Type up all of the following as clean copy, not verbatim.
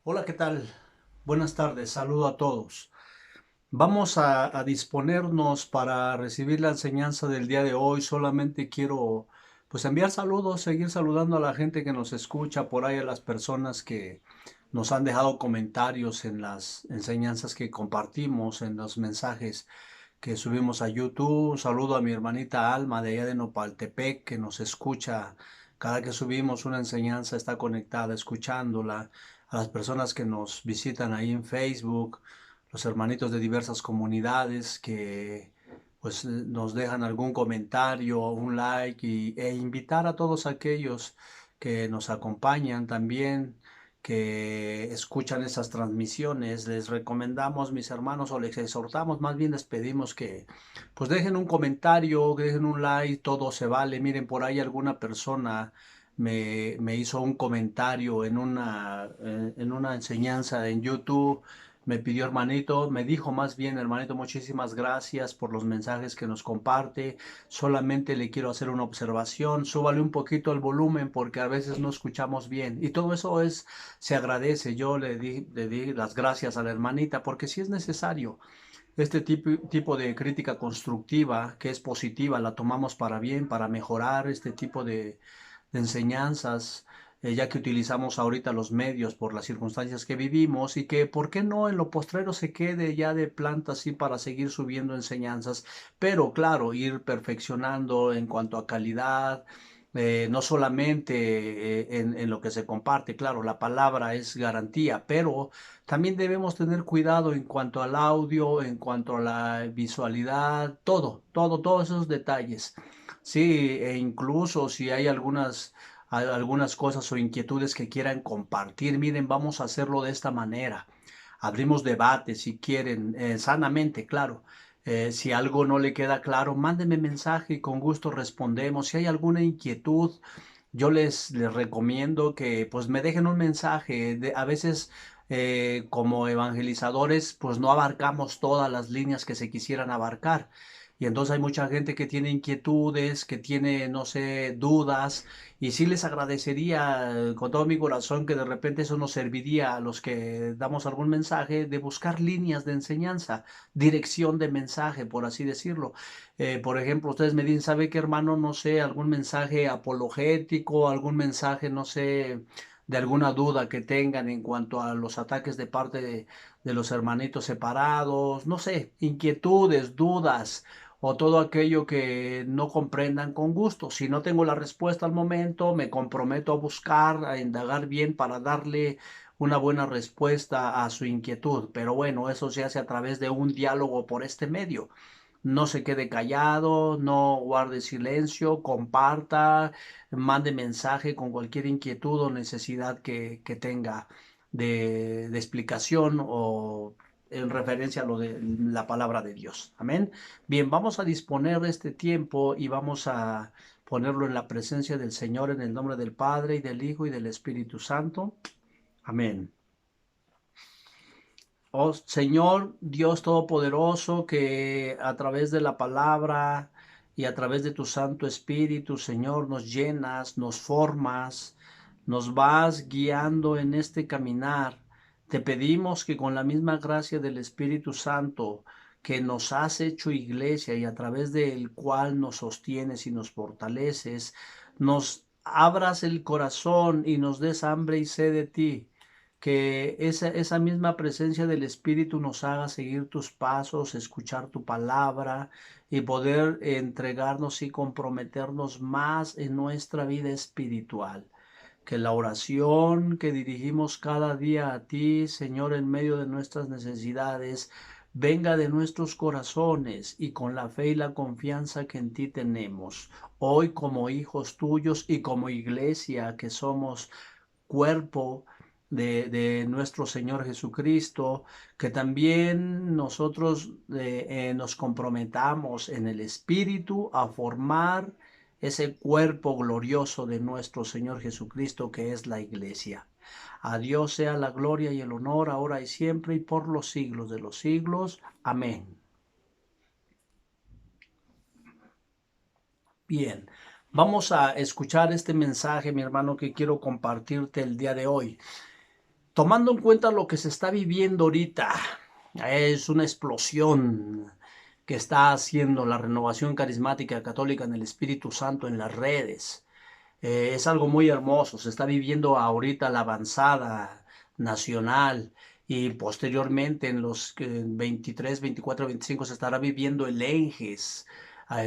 Hola, ¿qué tal? Buenas tardes, saludo a todos. Vamos a disponernos para recibir la enseñanza del día de hoy. Solamente quiero pues enviar saludos, seguir saludando a la gente que nos escucha por ahí, a las personas que nos han dejado comentarios en las enseñanzas que compartimos, en los mensajes que subimos a YouTube. Un saludo a mi hermanita Alma de allá de Nopaltepec, que nos escucha cada que subimos una enseñanza, está conectada escuchándola. A las personas que nos visitan ahí en Facebook, los hermanitos de diversas comunidades que pues nos dejan algún comentario, un like e invitar a todos aquellos que nos acompañan también, que escuchan estas transmisiones. Les recomendamos, mis hermanos, o les exhortamos, más bien les pedimos que pues dejen un comentario, que dejen un like, todo se vale. Miren, por ahí alguna persona me hizo un comentario en una enseñanza en YouTube. Me pidió, hermanito, me dijo más bien, hermanito, muchísimas gracias por los mensajes que nos comparte. Solamente le quiero hacer una observación. Súbale un poquito el volumen porque a veces no escuchamos bien. Y todo eso se agradece. Yo le di las gracias a la hermanita porque sí es necesario. Este tipo de crítica constructiva, que es positiva, la tomamos para bien, para mejorar este tipo de enseñanzas, ya que utilizamos ahorita los medios por las circunstancias que vivimos, y que, ¿por qué no en lo postrero se quede ya de planta así para seguir subiendo enseñanzas? Pero claro, ir perfeccionando en cuanto a calidad, no solamente en lo que se comparte. Claro, la palabra es garantía, pero también debemos tener cuidado en cuanto al audio, en cuanto a la visualidad, todos esos detalles. Sí, e incluso si hay algunas cosas o inquietudes que quieran compartir, miren, vamos a hacerlo de esta manera. Abrimos debate si quieren, sanamente, claro. Si algo no le queda claro, mándenme mensaje y con gusto respondemos. Si hay alguna inquietud, yo les recomiendo que pues me dejen un mensaje. A veces como evangelizadores pues no abarcamos todas las líneas que se quisieran abarcar. Y entonces hay mucha gente que tiene inquietudes, que tiene, no sé, dudas, y sí les agradecería con todo mi corazón que de repente eso nos serviría a los que damos algún mensaje, de buscar líneas de enseñanza, dirección de mensaje, por así decirlo. Por ejemplo, ustedes me dicen, ¿sabe qué, hermano? No sé, algún mensaje apologético, algún mensaje, no sé, de alguna duda que tengan en cuanto a los ataques de parte de los hermanitos separados, no sé, inquietudes, dudas o todo aquello que no comprendan, con gusto. Si no tengo la respuesta al momento, me comprometo a buscar, a indagar bien para darle una buena respuesta a su inquietud. Pero bueno, eso se hace a través de un diálogo por este medio. No se quede callado, no guarde silencio, comparta, mande mensaje con cualquier inquietud o necesidad que tenga de explicación o en referencia a lo de la palabra de Dios. Amén. Bien, vamos a disponer de este tiempo y vamos a ponerlo en la presencia del Señor, en el nombre del Padre y del Hijo y del Espíritu Santo. Amén. Oh Señor Dios Todopoderoso, que a través de la palabra y a través de tu Santo Espíritu, Señor, nos llenas, nos formas, nos vas guiando en este caminar. Te pedimos que con la misma gracia del Espíritu Santo que nos has hecho iglesia y a través del cual nos sostienes y nos fortaleces, nos abras el corazón y nos des hambre y sed de ti, que esa misma presencia del Espíritu nos haga seguir tus pasos, escuchar tu palabra y poder entregarnos y comprometernos más en nuestra vida espiritual. Que la oración que dirigimos cada día a ti, Señor, en medio de nuestras necesidades, venga de nuestros corazones y con la fe y la confianza que en ti tenemos. Hoy como hijos tuyos y como iglesia que somos cuerpo de nuestro Señor Jesucristo, que también nosotros nos comprometamos en el Espíritu a formar ese cuerpo glorioso de nuestro Señor Jesucristo, que es la iglesia. A Dios sea la gloria y el honor, ahora y siempre, y por los siglos de los siglos. Amén. Bien, vamos a escuchar este mensaje, mi hermano, que quiero compartirte el día de hoy. Tomando en cuenta lo que se está viviendo ahorita, es una explosión que está haciendo la renovación carismática católica en el Espíritu Santo en las redes. Es algo muy hermoso. Se está viviendo ahorita la avanzada nacional y posteriormente en los 23, 24, 25 se estará viviendo el ENGES,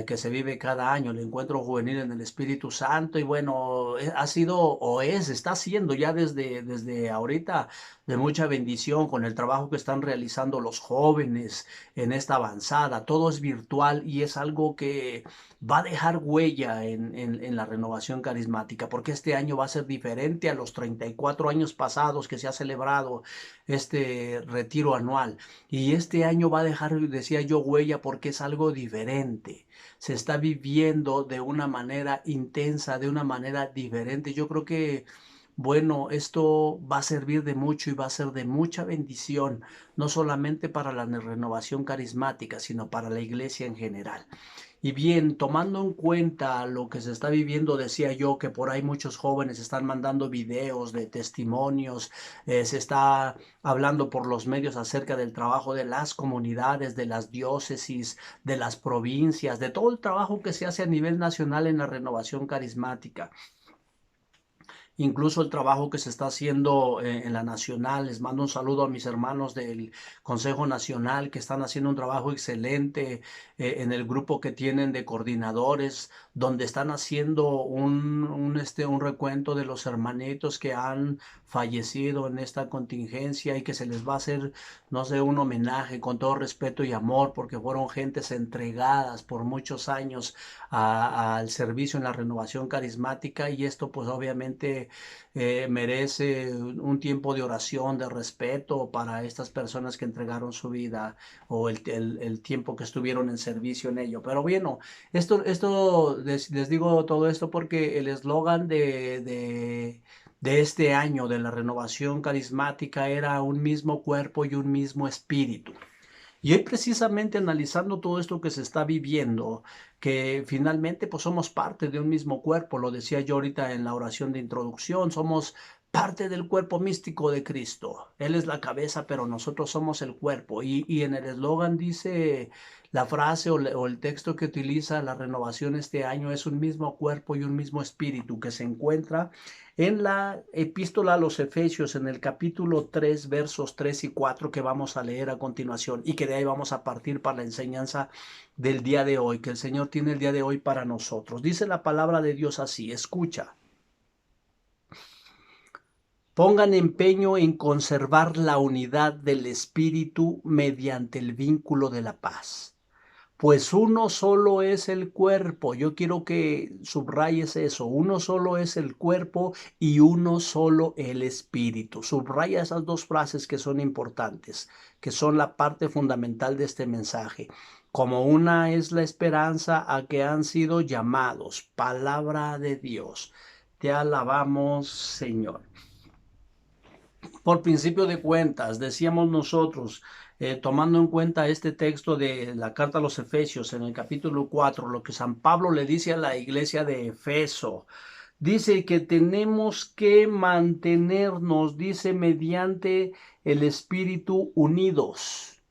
que se vive cada año, el Encuentro Juvenil en el Espíritu Santo. Y bueno, ha sido o está siendo ya desde ahorita de mucha bendición con el trabajo que están realizando los jóvenes en esta avanzada. Todo es virtual y es algo que va a dejar huella en la renovación carismática, porque este año va a ser diferente a los 34 años pasados que se ha celebrado este retiro anual. Y este año va a dejar, decía yo, huella porque es algo diferente. Se está viviendo de una manera intensa, de una manera diferente. Yo creo que bueno, esto va a servir de mucho y va a ser de mucha bendición, no solamente para la renovación carismática, sino para la iglesia en general. Y bien, tomando en cuenta lo que se está viviendo, decía yo que por ahí muchos jóvenes están mandando videos de testimonios, se está hablando por los medios acerca del trabajo de las comunidades, de las diócesis, de las provincias, de todo el trabajo que se hace a nivel nacional en la renovación carismática. Incluso el trabajo que se está haciendo en la nacional. Les mando un saludo a mis hermanos del Consejo Nacional que están haciendo un trabajo excelente en el grupo que tienen de coordinadores, donde están haciendo un recuento de los hermanitos que han fallecido en esta contingencia y que se les va a hacer, no sé, un homenaje con todo respeto y amor, porque fueron gentes entregadas por muchos años al servicio en la renovación carismática, y esto pues obviamente merece un tiempo de oración, de respeto para estas personas que entregaron su vida o el tiempo que estuvieron en servicio en ello. Pero bueno, esto les digo todo esto porque el eslogan de este año de la renovación carismática era un mismo cuerpo y un mismo espíritu. Y hoy precisamente analizando todo esto que se está viviendo, que finalmente pues somos parte de un mismo cuerpo, lo decía yo ahorita en la oración de introducción, somos parte del cuerpo místico de Cristo. Él es la cabeza, pero nosotros somos el cuerpo. Y en el eslogan dice la frase o el texto que utiliza la renovación este año es un mismo cuerpo y un mismo espíritu que se encuentra en la epístola a los Efesios, en el capítulo 3, versos 3 y 4 que vamos a leer a continuación y que de ahí vamos a partir para la enseñanza del día de hoy, que el Señor tiene el día de hoy para nosotros. Dice la palabra de Dios así, escucha. Pongan empeño en conservar la unidad del Espíritu mediante el vínculo de la paz. Pues uno solo es el cuerpo. Yo quiero que subrayes eso. Uno solo es el cuerpo y uno solo el espíritu. Subraya esas dos frases que son importantes, que son la parte fundamental de este mensaje. Como una es la esperanza a que han sido llamados. Palabra de Dios. Te alabamos, Señor. Por principio de cuentas, decíamos nosotros, tomando en cuenta este texto de la carta a los Efesios en el capítulo 4, lo que San Pablo le dice a la iglesia de Efeso, dice que tenemos que mantenernos, dice, mediante el Espíritu unidos.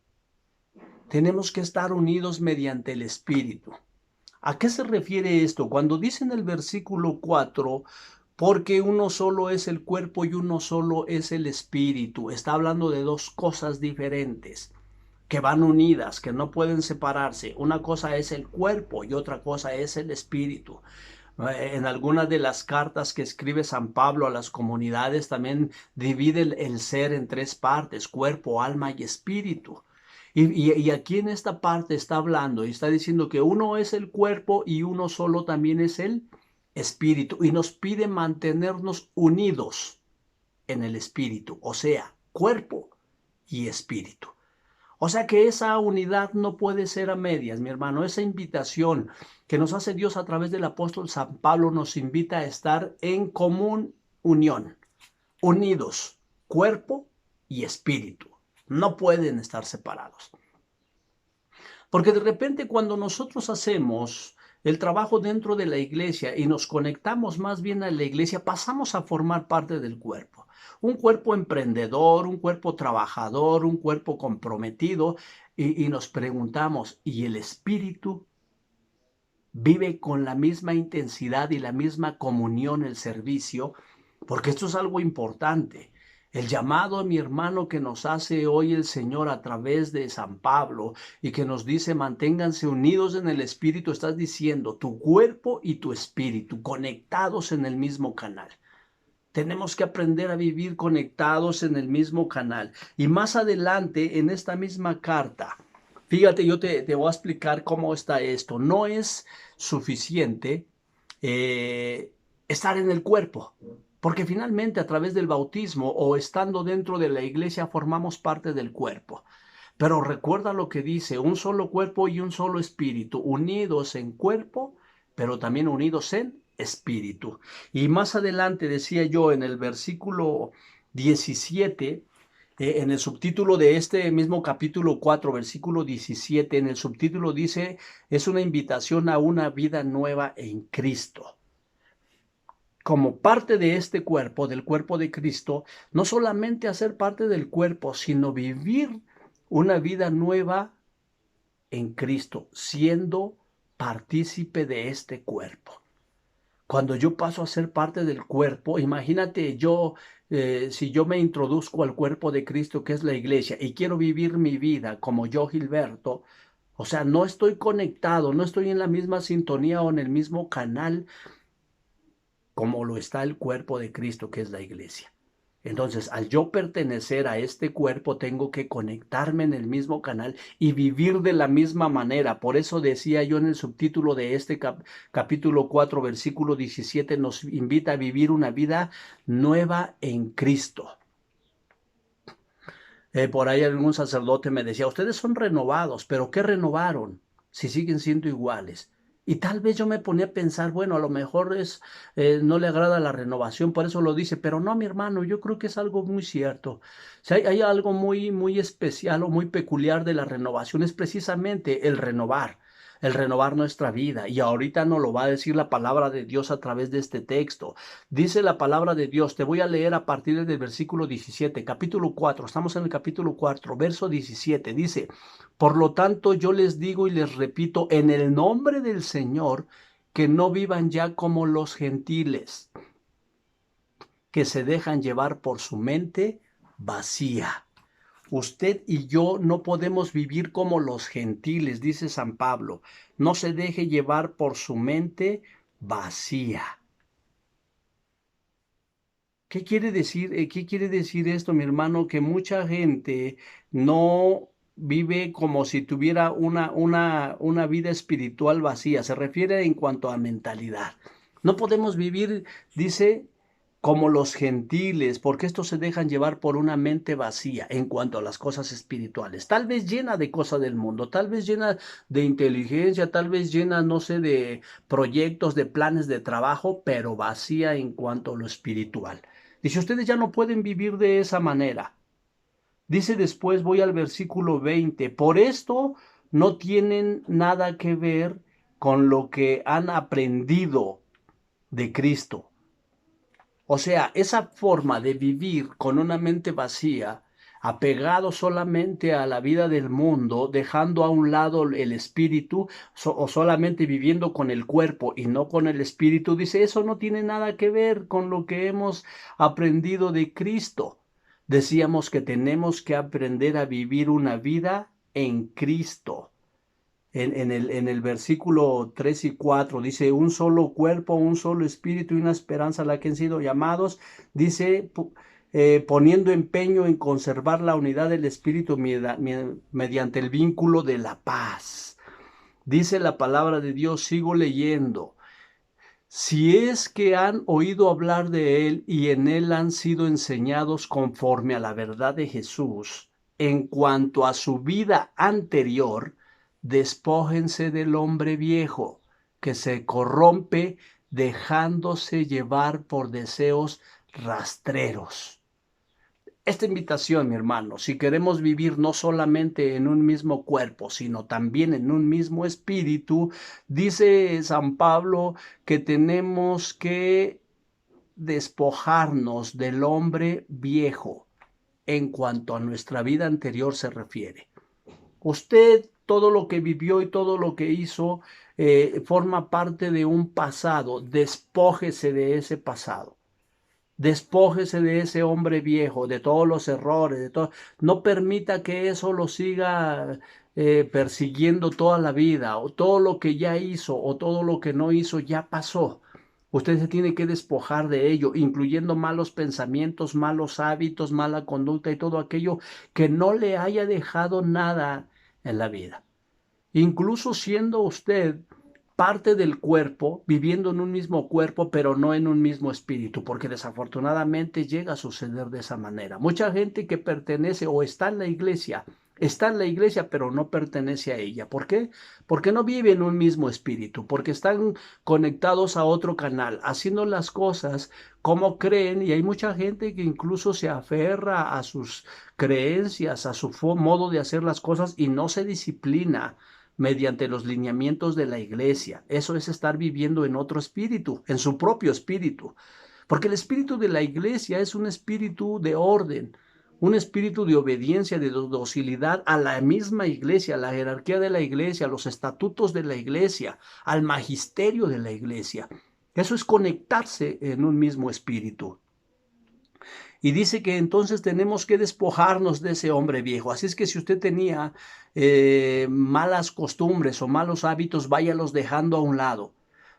Tenemos que estar unidos mediante el Espíritu. ¿A qué se refiere esto? Cuando dice en el versículo 4, porque uno solo es el cuerpo y uno solo es el espíritu, está hablando de dos cosas diferentes que van unidas, que no pueden separarse. Una cosa es el cuerpo y otra cosa es el espíritu. En algunas de las cartas que escribe San Pablo a las comunidades también divide el ser en tres partes, cuerpo, alma y espíritu. Y aquí en esta parte está hablando y está diciendo que uno es el cuerpo y uno solo también es el espíritu. Y nos pide mantenernos unidos en el espíritu, o sea, cuerpo y espíritu. O sea que esa unidad no puede ser a medias, mi hermano. Esa invitación que nos hace Dios a través del apóstol San Pablo nos invita a estar en común unión, unidos, cuerpo y espíritu. No pueden estar separados. Porque de repente cuando nosotros hacemos el trabajo dentro de la iglesia y nos conectamos más bien a la iglesia, pasamos a formar parte del cuerpo. un cuerpo emprendedor, un cuerpo trabajador, un cuerpo comprometido, y nos preguntamos, ¿y el espíritu vive con la misma intensidad y la misma comunión el servicio? Porque esto es algo importante. El llamado a mi hermano que nos hace hoy el Señor a través de San Pablo y que nos dice manténganse unidos en el espíritu, estás diciendo tu cuerpo y tu espíritu conectados en el mismo canal. Tenemos que aprender a vivir conectados en el mismo canal. Y más adelante en esta misma carta, fíjate, yo te voy a explicar cómo está esto. No es suficiente eh, estar en el cuerpo, porque finalmente a través del bautismo o estando dentro de la iglesia formamos parte del cuerpo. Pero recuerda lo que dice, un solo cuerpo y un solo espíritu, unidos en cuerpo, pero también unidos en espíritu. Y más adelante decía yo en el versículo 17, en el subtítulo de este mismo capítulo 4, versículo 17, en el subtítulo dice, es una invitación a una vida nueva en Cristo. Como parte de este cuerpo, del cuerpo de Cristo, no solamente hacer parte del cuerpo, sino vivir una vida nueva en Cristo, siendo partícipe de este cuerpo. Cuando yo paso a ser parte del cuerpo, imagínate yo, si yo me introduzco al cuerpo de Cristo, que es la iglesia, y quiero vivir mi vida como yo, Gilberto, o sea, no estoy conectado, no estoy en la misma sintonía o en el mismo canal como lo está el cuerpo de Cristo, que es la iglesia. Entonces, al yo pertenecer a este cuerpo, tengo que conectarme en el mismo canal y vivir de la misma manera. Por eso decía yo en el subtítulo de este capítulo 4, versículo 17, nos invita a vivir una vida nueva en Cristo. Por ahí algún sacerdote me decía, ustedes son renovados, pero ¿qué renovaron si siguen siendo iguales? Y tal vez yo me ponía a pensar, bueno, a lo mejor no le agrada la renovación, por eso lo dice, pero no, mi hermano, yo creo que es algo muy cierto. O sea, hay algo muy especial o muy peculiar de la renovación, es precisamente el renovar nuestra vida. Y ahorita nos lo va a decir la palabra de Dios a través de este texto. Dice la palabra de Dios, te voy a leer a partir del versículo 17, capítulo 4, estamos en el capítulo 4, verso 17, dice, por lo tanto yo les digo y les repito en el nombre del Señor, que no vivan ya como los gentiles, que se dejan llevar por su mente vacía. Usted y yo no podemos vivir como los gentiles, dice San Pablo. No se deje llevar por su mente vacía. ¿Qué quiere decir esto, mi hermano? Que mucha gente no vive como si tuviera una vida espiritual vacía. Se refiere en cuanto a mentalidad. No podemos vivir, dice, como los gentiles, porque estos se dejan llevar por una mente vacía en cuanto a las cosas espirituales. Tal vez llena de cosas del mundo, tal vez llena de inteligencia, tal vez llena, no sé, de proyectos, de planes de trabajo, pero vacía en cuanto a lo espiritual. Dice, ustedes ya no pueden vivir de esa manera. Dice después, voy al versículo 20, por esto no tienen nada que ver con lo que han aprendido de Cristo. O sea, esa forma de vivir con una mente vacía, apegado solamente a la vida del mundo, dejando a un lado el espíritu o solamente viviendo con el cuerpo y no con el espíritu, dice, eso no tiene nada que ver con lo que hemos aprendido de Cristo. Decíamos que tenemos que aprender a vivir una vida en Cristo. En el versículo 3 y 4 dice, un solo cuerpo, un solo espíritu y una esperanza a la que han sido llamados. Dice, poniendo empeño en conservar la unidad del espíritu mediante el vínculo de la paz. Dice la palabra de Dios, sigo leyendo. Si es que han oído hablar de él y en él han sido enseñados conforme a la verdad de Jesús, en cuanto a su vida anterior, despójense del hombre viejo, que se corrompe dejándose llevar por deseos rastreros. Esta invitación, mi hermano, si queremos vivir no solamente en un mismo cuerpo, sino también en un mismo espíritu, dice San Pablo que tenemos que despojarnos del hombre viejo en cuanto a nuestra vida anterior se refiere. Usted, todo lo que vivió y todo lo que hizo, forma parte de un pasado. Despójese de ese pasado. Despójese de ese hombre viejo, de todos los errores, de todo. No permita que eso lo siga persiguiendo toda la vida, o todo lo que ya hizo, o todo lo que no hizo ya pasó. Usted se tiene que despojar de ello, incluyendo malos pensamientos, malos hábitos, mala conducta y todo aquello que no le haya dejado nada en la vida. Incluso siendo usted parte del cuerpo, viviendo en un mismo cuerpo, pero no en un mismo espíritu, porque desafortunadamente llega a suceder de esa manera. Mucha gente que pertenece o está en la iglesia, pero no pertenece a ella. ¿Por qué? Porque no vive en un mismo espíritu, porque están conectados a otro canal, haciendo las cosas como creen, y hay mucha gente que incluso se aferra a sus creencias, a su modo de hacer las cosas y no se disciplina mediante los lineamientos de la iglesia. Eso es estar viviendo en otro espíritu, en su propio espíritu. Porque el espíritu de la iglesia es un espíritu de orden, un espíritu de obediencia, de docilidad a la misma iglesia, a la jerarquía de la iglesia, a los estatutos de la iglesia, al magisterio de la iglesia. Eso es conectarse en un mismo espíritu. Y dice que entonces tenemos que despojarnos de ese hombre viejo. Así es que si usted tenía malas costumbres o malos hábitos, váyalos dejando a un lado.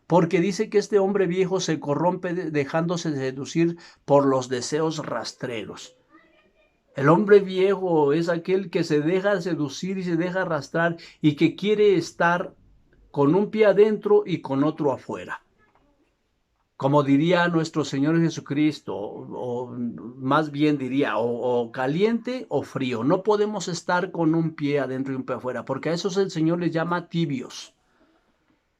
Porque dice que este hombre viejo se corrompe dejándose seducir por los deseos rastreros. El hombre viejo es aquel que se deja seducir y se deja arrastrar y que quiere estar con un pie adentro y con otro afuera. Como diría nuestro Señor Jesucristo, o más bien diría, o caliente o frío. No podemos estar con un pie adentro y un pie afuera, porque a esos el Señor les llama tibios.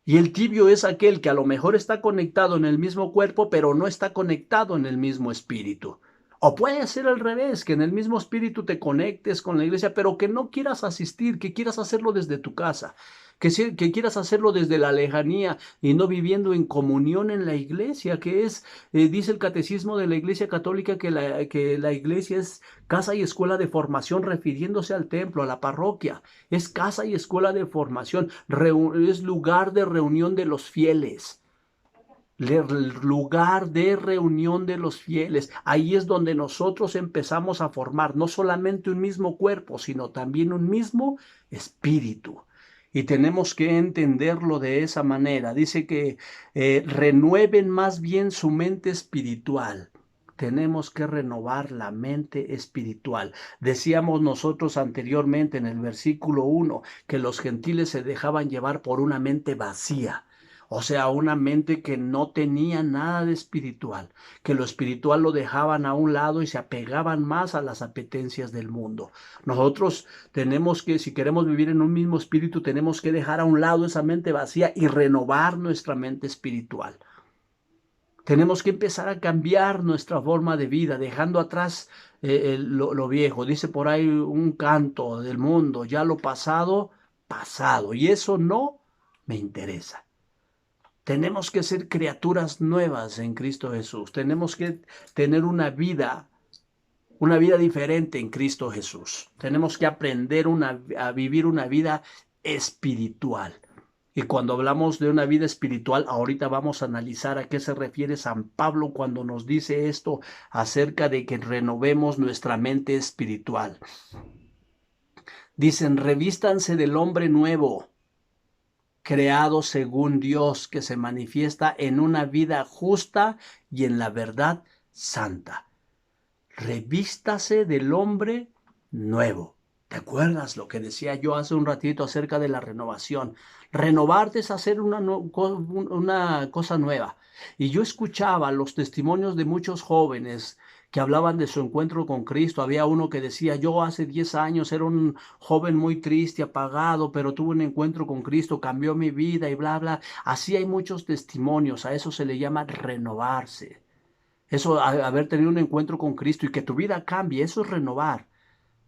Y el tibio es aquel que a lo mejor está conectado en el mismo cuerpo, pero no está conectado en el mismo espíritu. O puede ser al revés, que en el mismo espíritu te conectes con la iglesia, pero que no quieras asistir, que quieras hacerlo desde tu casa, que quieras hacerlo desde la lejanía y no viviendo en comunión en la iglesia, que es, dice el catecismo de la Iglesia Católica, que la iglesia es casa y escuela de formación, refiriéndose al templo, a la parroquia. Es casa y escuela de formación, es lugar de reunión de los fieles. El lugar de reunión de los fieles. Ahí es donde nosotros empezamos a formar no solamente un mismo cuerpo, sino también un mismo espíritu. Y tenemos que entenderlo de esa manera. Dice que renueven más bien su mente espiritual. Tenemos que renovar la mente espiritual. Decíamos nosotros anteriormente en el versículo 1 que los gentiles se dejaban llevar por una mente vacía. O sea, una mente que no tenía nada de espiritual, que lo espiritual lo dejaban a un lado y se apegaban más a las apetencias del mundo. Nosotros tenemos que, si queremos vivir en un mismo espíritu, tenemos que dejar a un lado esa mente vacía y renovar nuestra mente espiritual. Tenemos que empezar a cambiar nuestra forma de vida, dejando atrás lo viejo. Dice por ahí un canto del mundo, ya lo pasado, pasado. Y eso no me interesa. Tenemos que ser criaturas nuevas en Cristo Jesús. Tenemos que tener una vida diferente en Cristo Jesús. Tenemos que aprender a vivir una vida espiritual. Y cuando hablamos de una vida espiritual, ahorita vamos a analizar a qué se refiere San Pablo cuando nos dice esto acerca de que renovemos nuestra mente espiritual. Dicen, revístanse del hombre nuevo, creado según Dios, que se manifiesta en una vida justa y en la verdad santa. Revístase del hombre nuevo. ¿Te acuerdas lo que decía yo hace un ratito acerca de la renovación? Renovarte es hacer una cosa nueva. Y yo escuchaba los testimonios de muchos jóvenes que hablaban de su encuentro con Cristo. Había uno que decía, yo hace 10 años era un joven muy triste, apagado, pero tuve un encuentro con Cristo, cambió mi vida y bla, bla. Así hay muchos testimonios, a eso se le llama renovarse. Eso, haber tenido un encuentro con Cristo y que tu vida cambie, eso es renovar.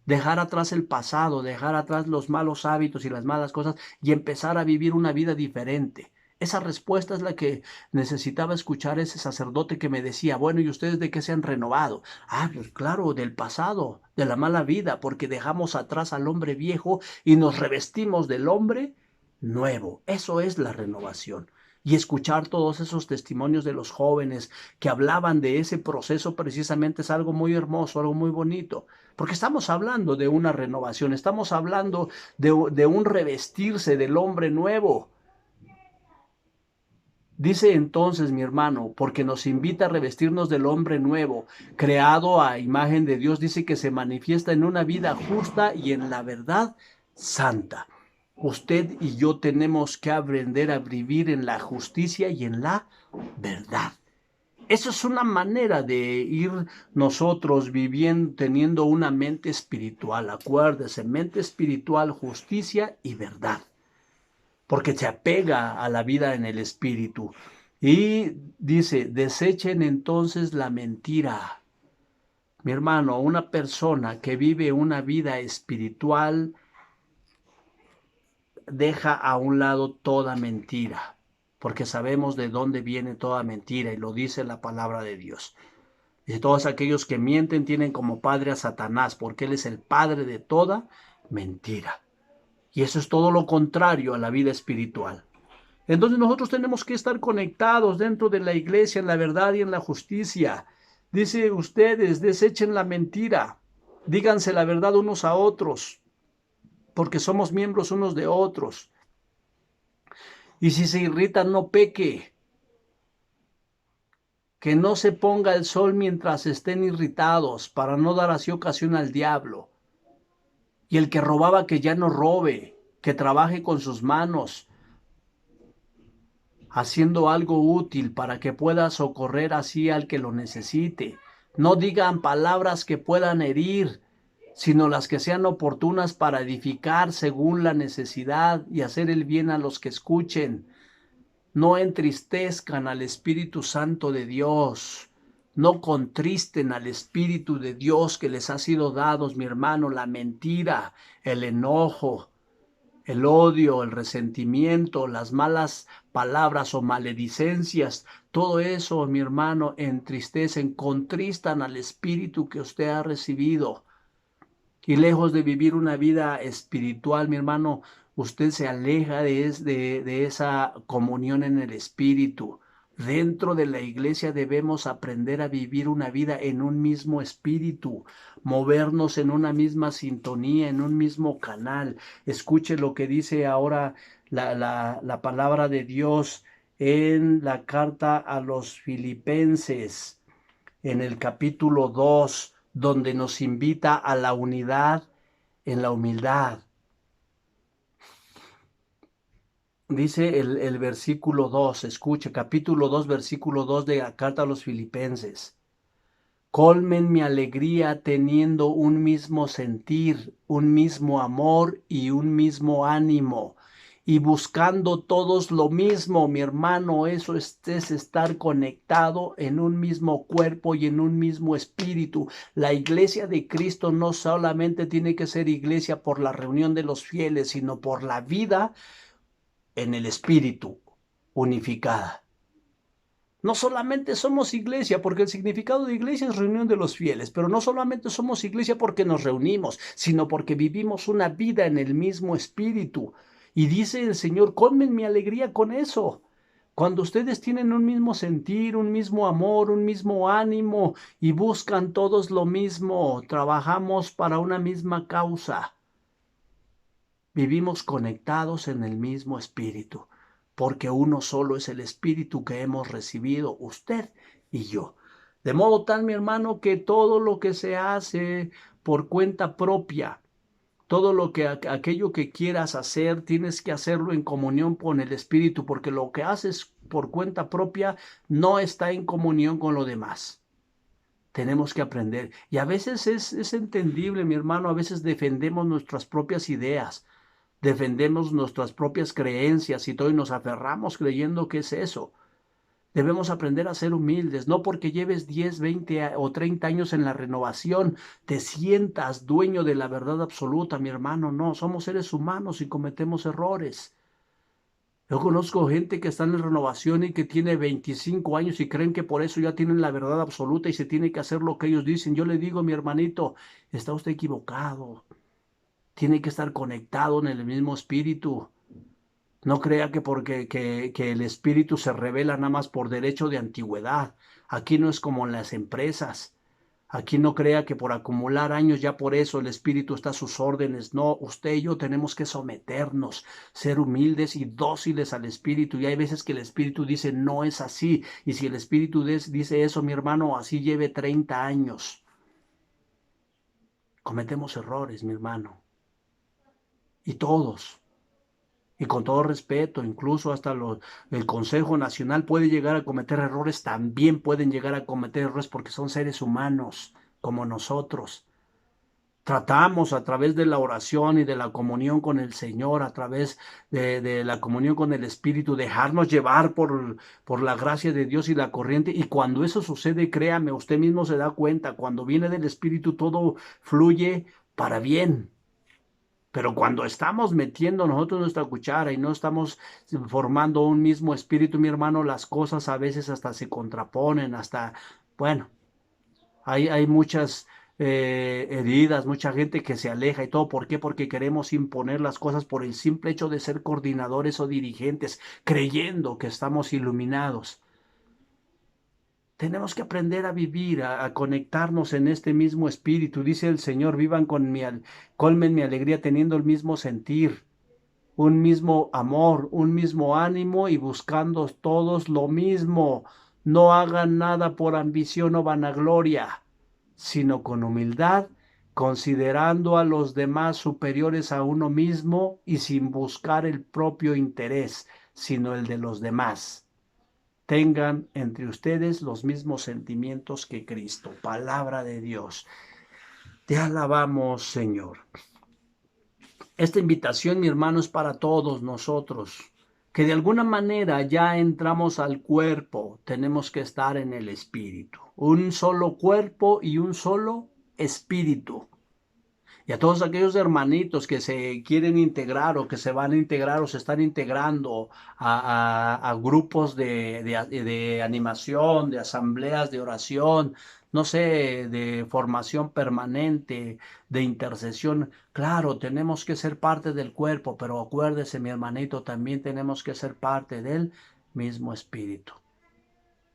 Dejar atrás el pasado, dejar atrás los malos hábitos y las malas cosas y empezar a vivir una vida diferente. Esa respuesta es la que necesitaba escuchar ese sacerdote que me decía, bueno, ¿y ustedes de qué se han renovado? Ah, pues claro, del pasado, de la mala vida, porque dejamos atrás al hombre viejo y nos revestimos del hombre nuevo. Eso es la renovación. Y escuchar todos esos testimonios de los jóvenes que hablaban de ese proceso precisamente es algo muy hermoso, algo muy bonito. Porque estamos hablando de una renovación, estamos hablando de un revestirse del hombre nuevo. Dice entonces mi hermano, porque nos invita a revestirnos del hombre nuevo, creado a imagen de Dios, dice que se manifiesta en una vida justa y en la verdad santa. Usted y yo tenemos que aprender a vivir en la justicia y en la verdad. Eso es una manera de ir nosotros viviendo, teniendo una mente espiritual. Acuérdese, mente espiritual, justicia y verdad. Porque se apega a la vida en el espíritu. Y dice, desechen entonces la mentira. Mi hermano, una persona que vive una vida espiritual deja a un lado toda mentira, porque sabemos de dónde viene toda mentira y lo dice la palabra de Dios. Dice, todos aquellos que mienten tienen como padre a Satanás, porque él es el padre de toda mentira. Y eso es todo lo contrario a la vida espiritual. Entonces nosotros tenemos que estar conectados dentro de la iglesia en la verdad y en la justicia. Dice ustedes, desechen la mentira, díganse la verdad unos a otros, porque somos miembros unos de otros. Y si se irritan, no peque. Que no se ponga el sol mientras estén irritados, para no dar así ocasión al diablo. Y el que robaba, que ya no robe, que trabaje con sus manos, haciendo algo útil para que pueda socorrer así al que lo necesite. No digan palabras que puedan herir, sino las que sean oportunas para edificar según la necesidad y hacer el bien a los que escuchen. No entristezcan al Espíritu Santo de Dios. No contristen al Espíritu de Dios que les ha sido dado, mi hermano, la mentira, el enojo, el odio, el resentimiento, las malas palabras o maledicencias, todo eso, mi hermano, entristecen, contristan al Espíritu que usted ha recibido. Y lejos de vivir una vida espiritual, mi hermano, usted se aleja de esa comunión en el Espíritu. Dentro de la iglesia debemos aprender a vivir una vida en un mismo espíritu, movernos en una misma sintonía, en un mismo canal. Escuche lo que dice ahora la palabra de Dios en la carta a los Filipenses, en el capítulo 2, donde nos invita a la unidad en la humildad. Dice el versículo 2, escuche, capítulo 2, versículo 2 de la carta a los Filipenses. Colmen mi alegría teniendo un mismo sentir, un mismo amor y un mismo ánimo, y buscando todos lo mismo, mi hermano, eso es estar conectado en un mismo cuerpo y en un mismo espíritu. La iglesia de Cristo no solamente tiene que ser iglesia por la reunión de los fieles, sino por la vida en el espíritu unificada. No solamente somos iglesia, porque el significado de iglesia es reunión de los fieles, pero no solamente somos iglesia porque nos reunimos, sino porque vivimos una vida en el mismo espíritu. Y dice el Señor, colmen mi alegría con eso. Cuando ustedes tienen un mismo sentir, un mismo amor, un mismo ánimo y buscan todos lo mismo, trabajamos para una misma causa. Vivimos conectados en el mismo espíritu, porque uno solo es el espíritu que hemos recibido, usted y yo. De modo tal, mi hermano, que todo lo que se hace por cuenta propia, todo lo que aquello que quieras hacer, tienes que hacerlo en comunión con el espíritu, porque lo que haces por cuenta propia no está en comunión con lo demás. Tenemos que aprender. Y a veces es entendible, mi hermano, a veces defendemos nuestras propias ideas, defendemos nuestras propias creencias y todo, y nos aferramos creyendo que es eso. Debemos aprender a ser humildes, no porque lleves 10, 20 o 30 años en la renovación, te sientas dueño de la verdad absoluta, mi hermano, no, somos seres humanos y cometemos errores. Yo conozco gente que está en la renovación y que tiene 25 años y creen que por eso ya tienen la verdad absoluta y se tiene que hacer lo que ellos dicen. Yo le digo, mi hermanito, está usted equivocado. Tiene que estar conectado en el mismo espíritu. No crea que porque que el espíritu se revela nada más por derecho de antigüedad. Aquí no es como en las empresas. Aquí no crea que por acumular años ya por eso el espíritu está a sus órdenes. No, usted y yo tenemos que someternos, ser humildes y dóciles al espíritu. Y hay veces que el espíritu dice no es así. Y si el espíritu dice eso, mi hermano, así lleve 30 años. Cometemos errores, mi hermano. Y todos. Y con todo respeto, incluso hasta el Consejo Nacional puede llegar a cometer errores, también pueden llegar a cometer errores porque son seres humanos como nosotros. Tratamos a través de la oración y de la comunión con el Señor, a través de la comunión con el Espíritu, dejarnos llevar por la gracia de Dios y la corriente. Y cuando eso sucede, créame, usted mismo se da cuenta, cuando viene del Espíritu todo fluye para bien. Pero cuando estamos metiendo nosotros nuestra cuchara y no estamos formando un mismo espíritu, mi hermano, las cosas a veces hasta se contraponen, hasta, bueno, hay muchas heridas, mucha gente que se aleja y todo. ¿Por qué? Porque queremos imponer las cosas por el simple hecho de ser coordinadores o dirigentes, creyendo que estamos iluminados. Tenemos que aprender a vivir, a conectarnos en este mismo espíritu. Dice el Señor, vivan colmen mi alegría teniendo el mismo sentir, un mismo amor, un mismo ánimo y buscando todos lo mismo. No hagan nada por ambición o vanagloria, sino con humildad, considerando a los demás superiores a uno mismo y sin buscar el propio interés, sino el de los demás. Tengan entre ustedes los mismos sentimientos que Cristo. Palabra de Dios. Te alabamos, Señor. Esta invitación, mi hermano, es para todos nosotros, que de alguna manera ya entramos al cuerpo, tenemos que estar en el espíritu. Un solo cuerpo y un solo espíritu. Y a todos aquellos hermanitos que se quieren integrar o que se van a integrar o se están integrando a grupos de animación, de asambleas de oración, no sé, de formación permanente, de intercesión. Claro, tenemos que ser parte del cuerpo, pero acuérdese, mi hermanito, también tenemos que ser parte del mismo espíritu.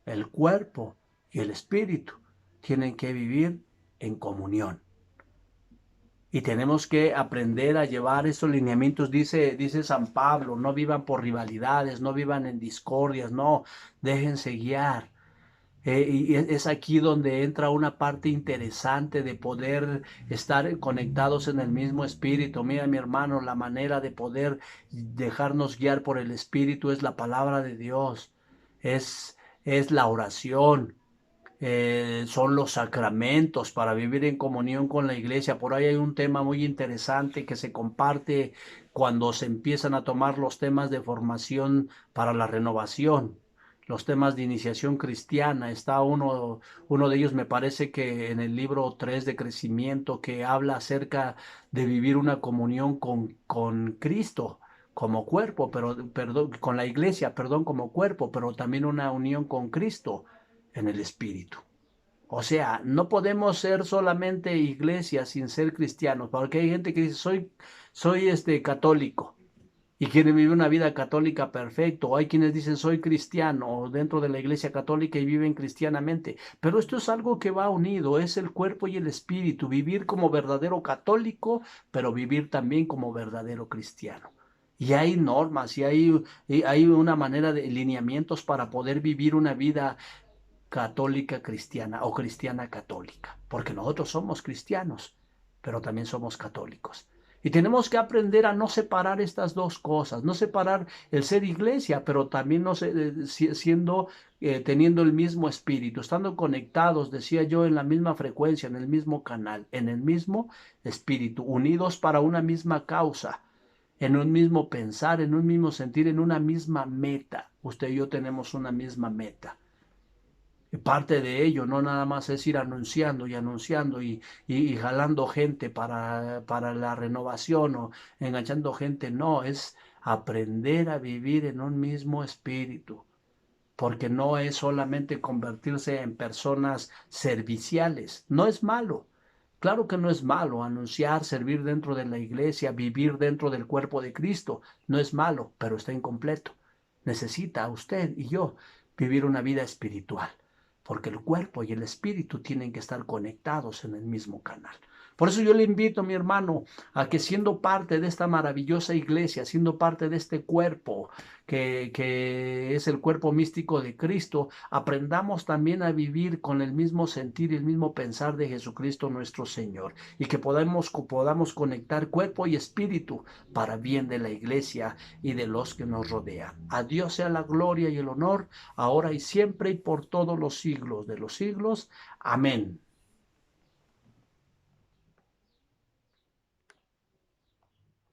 El cuerpo y el espíritu tienen que vivir en comunión. Y tenemos que aprender a llevar esos lineamientos, dice San Pablo, no vivan por rivalidades, no vivan en discordias, no, déjense guiar. Y es aquí donde entra una parte interesante de poder estar conectados en el mismo espíritu. Mira, mi hermano, la manera de poder dejarnos guiar por el espíritu es la palabra de Dios, es la oración, son los sacramentos para vivir en comunión con la iglesia. Por ahí hay un tema muy interesante que se comparte cuando se empiezan a tomar los temas de formación para la renovación, los temas de iniciación cristiana. Está uno de ellos, me parece que en el libro 3 de crecimiento, que habla acerca de vivir una comunión con Cristo como cuerpo, pero perdón, con la iglesia, perdón, como cuerpo, pero también una unión con Cristo en el espíritu. O sea, no podemos ser solamente iglesia sin ser cristianos, porque hay gente que dice, soy católico y quiere vivir una vida católica perfecta, o hay quienes dicen, soy cristiano dentro de la iglesia católica y viven cristianamente, pero esto es algo que va unido, es el cuerpo y el espíritu, vivir como verdadero católico, pero vivir también como verdadero cristiano. Y hay normas y hay una manera de lineamientos para poder vivir una vida católica cristiana o cristiana católica, porque nosotros somos cristianos, pero también somos católicos. Y tenemos que aprender a no separar estas dos cosas, no separar el ser iglesia, pero también no teniendo el mismo espíritu, estando conectados, decía yo, en la misma frecuencia, en el mismo canal, en el mismo espíritu, unidos para una misma causa, en un mismo pensar, en un mismo sentir, en una misma meta. Usted y yo tenemos una misma meta. Parte de ello no nada más es ir anunciando y anunciando y jalando gente para la renovación o enganchando gente, no, es aprender a vivir en un mismo espíritu, porque no es solamente convertirse en personas serviciales, no es malo. Claro que no es malo anunciar, servir dentro de la iglesia, vivir dentro del cuerpo de Cristo, no es malo, pero está incompleto. Necesita usted y yo vivir una vida espiritual, porque el cuerpo y el espíritu tienen que estar conectados en el mismo canal. Por eso yo le invito, mi hermano, a que siendo parte de esta maravillosa iglesia, siendo parte de este cuerpo, que es el cuerpo místico de Cristo, aprendamos también a vivir con el mismo sentir y el mismo pensar de Jesucristo nuestro Señor, y que podamos conectar cuerpo y espíritu para bien de la iglesia y de los que nos rodean. A Dios sea la gloria y el honor, ahora y siempre y por todos los siglos de los siglos. Amén.